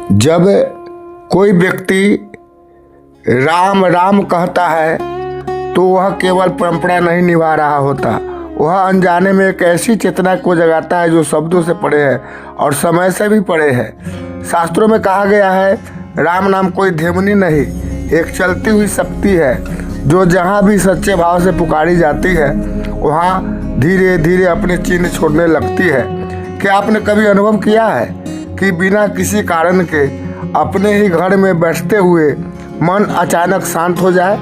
जब कोई व्यक्ति राम राम कहता है तो वह केवल परंपरा नहीं निभा रहा होता, वह अनजाने में एक ऐसी चेतना को जगाता है जो शब्दों से परे है और समय से भी परे है। शास्त्रों में कहा गया है, राम नाम कोई ध्वनि नहीं, एक चलती हुई शक्ति है जो जहाँ भी सच्चे भाव से पुकारी जाती है वहाँ धीरे धीरे अपने चिन्ह छोड़ने लगती है। क्या आपने कभी अनुभव किया है कि बिना किसी कारण के अपने ही घर में बैठते हुए मन अचानक शांत हो जाए?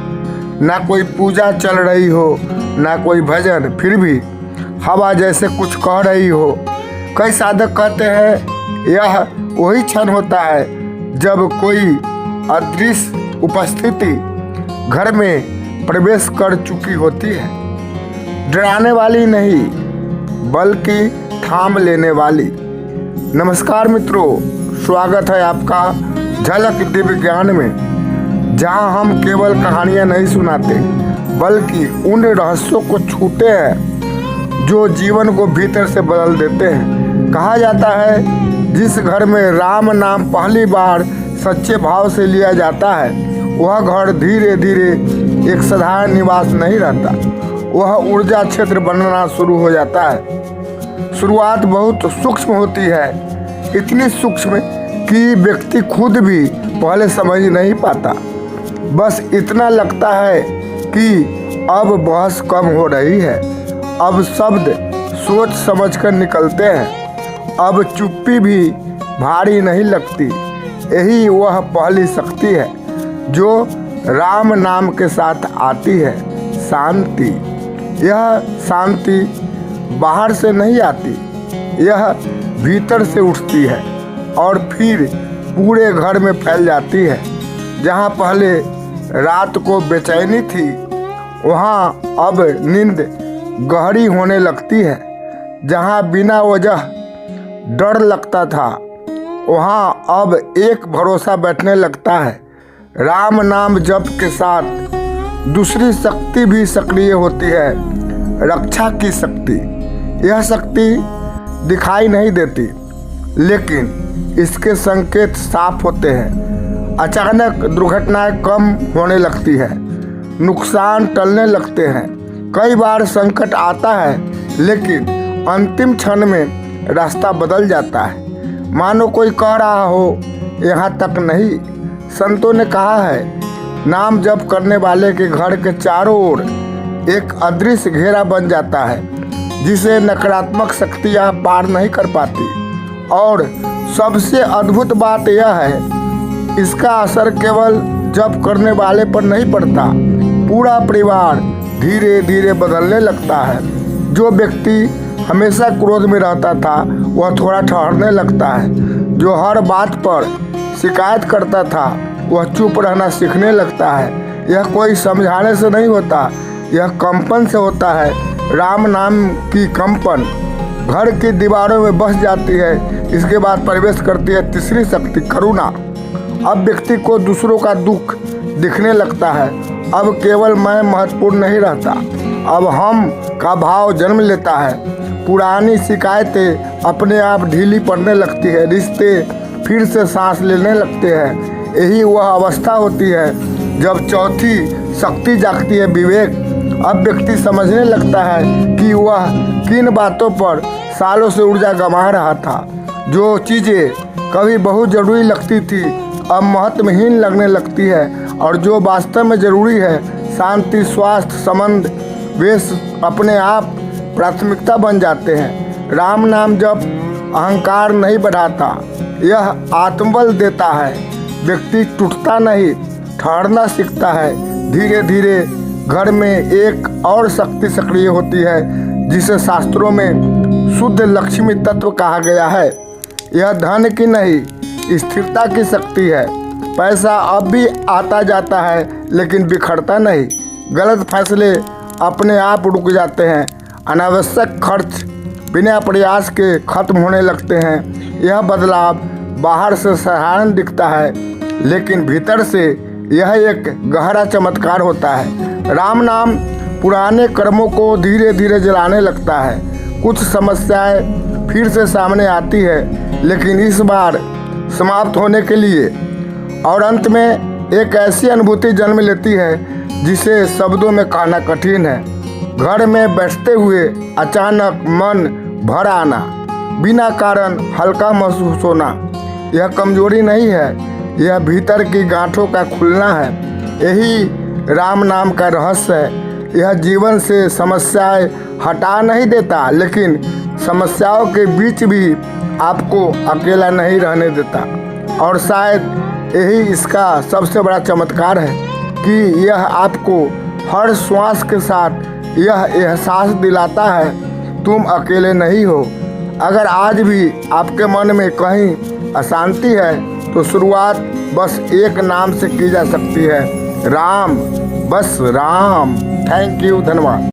ना कोई पूजा चल रही हो, ना कोई भजन, फिर भी हवा जैसे कुछ कह रही हो। कई साधक कहते हैं यह वही क्षण होता है जब कोई अदृश्य उपस्थिति घर में प्रवेश कर चुकी होती है, डराने वाली नहीं बल्कि थाम लेने वाली। नमस्कार मित्रों, स्वागत है आपका झलक दिव्य ज्ञान में, जहां हम केवल कहानियां नहीं सुनाते बल्कि उन रहस्यों को छूते हैं जो जीवन को भीतर से बदल देते हैं। कहा जाता है जिस घर में राम नाम पहली बार सच्चे भाव से लिया जाता है वह घर धीरे धीरे एक साधारण निवास नहीं रहता, वह ऊर्जा क्षेत्र बनना शुरू हो जाता है। शुरुआत बहुत सूक्ष्म होती है, इतनी सूक्ष्म कि व्यक्ति खुद भी पहले समझ नहीं पाता। बस इतना लगता है कि अब बहस कम हो रही है, अब शब्द सोच समझकर निकलते हैं, अब चुप्पी भी भारी नहीं लगती। यही वह पहली शक्ति है जो राम नाम के साथ आती है, शांति। यह शांति बाहर से नहीं आती, यह भीतर से उठती है और फिर पूरे घर में फैल जाती है। जहाँ पहले रात को बेचैनी थी वहाँ अब नींद गहरी होने लगती है। जहाँ बिना वजह डर लगता था वहाँ अब एक भरोसा बैठने लगता है। राम नाम जप के साथ दूसरी शक्ति भी सक्रिय होती है, रक्षा की शक्ति। यह शक्ति दिखाई नहीं देती लेकिन इसके संकेत साफ होते हैं। अचानक दुर्घटनाएं कम होने लगती है, नुकसान टलने लगते हैं। कई बार संकट आता है लेकिन अंतिम क्षण में रास्ता बदल जाता है, मानो कोई कह रहा हो यहाँ तक नहीं। संतों ने कहा है नाम जप करने वाले के घर के चारों ओर एक अदृश्य घेरा बन जाता है जिसे नकारात्मक शक्तियाँ पार नहीं कर पाती। और सबसे अद्भुत बात यह है इसका असर केवल जप करने वाले पर नहीं पड़ता, पूरा परिवार धीरे धीरे बदलने लगता है। जो व्यक्ति हमेशा क्रोध में रहता था वह थोड़ा ठहरने लगता है, जो हर बात पर शिकायत करता था वह चुप रहना सीखने लगता है। यह कोई समझाने से नहीं होता, यह कंपन से होता है। राम नाम की कंपन घर की दीवारों में बस जाती है। इसके बाद प्रवेश करती है तीसरी शक्ति, करुणा। अब व्यक्ति को दूसरों का दुख दिखने लगता है। अब केवल मैं महत्वपूर्ण नहीं रहता, अब हम का भाव जन्म लेता है। पुरानी शिकायतें अपने आप ढीली पड़ने लगती है, रिश्ते फिर से सांस लेने लगते हैं। यही वह अवस्था होती है जब चौथी शक्ति जागती है, विवेक। अब व्यक्ति समझने लगता है कि वह किन बातों पर सालों से ऊर्जा गंवा रहा था। जो चीज़ें कभी बहुत ज़रूरी लगती थी अब महत्वहीन लगने लगती है, और जो वास्तव में ज़रूरी है, शांति, स्वास्थ्य, संबंध, वेश, अपने आप प्राथमिकता बन जाते हैं। राम नाम जब अहंकार नहीं बढ़ाता, यह आत्मबल देता है। व्यक्ति टूटता नहीं, ठहरना सीखता है। धीरे धीरे घर में एक और शक्ति सक्रिय होती है जिसे शास्त्रों में शुद्ध लक्ष्मी तत्व कहा गया है। यह धन की नहीं, स्थिरता की शक्ति है। पैसा अब भी आता जाता है लेकिन बिखरता नहीं। गलत फैसले अपने आप रुक जाते हैं, अनावश्यक खर्च बिना प्रयास के खत्म होने लगते हैं। यह बदलाव बाहर से साधारण दिखता है लेकिन भीतर से यह एक गहरा चमत्कार होता है। राम नाम पुराने कर्मों को धीरे धीरे जलाने लगता है। कुछ समस्याएं फिर से सामने आती है लेकिन इस बार समाप्त होने के लिए, और अंत में एक ऐसी अनुभूति जन्म लेती है जिसे शब्दों में कहना कठिन है। घर में बैठते हुए अचानक मन भर आना, बिना कारण हल्का महसूस होना, यह कमजोरी नहीं है, यह भीतर की गांठों का खुलना है। यही राम नाम का रहस्य है। यह जीवन से समस्याएं हटा नहीं देता, लेकिन समस्याओं के बीच भी आपको अकेला नहीं रहने देता। और शायद यही इसका सबसे बड़ा चमत्कार है कि यह आपको हर श्वास के साथ यह एहसास दिलाता है तुम अकेले नहीं हो। अगर आज भी आपके मन में कहीं अशांति है तो शुरुआत बस एक नाम से की जा सकती है, राम, बस राम। थैंक यू, धन्यवाद।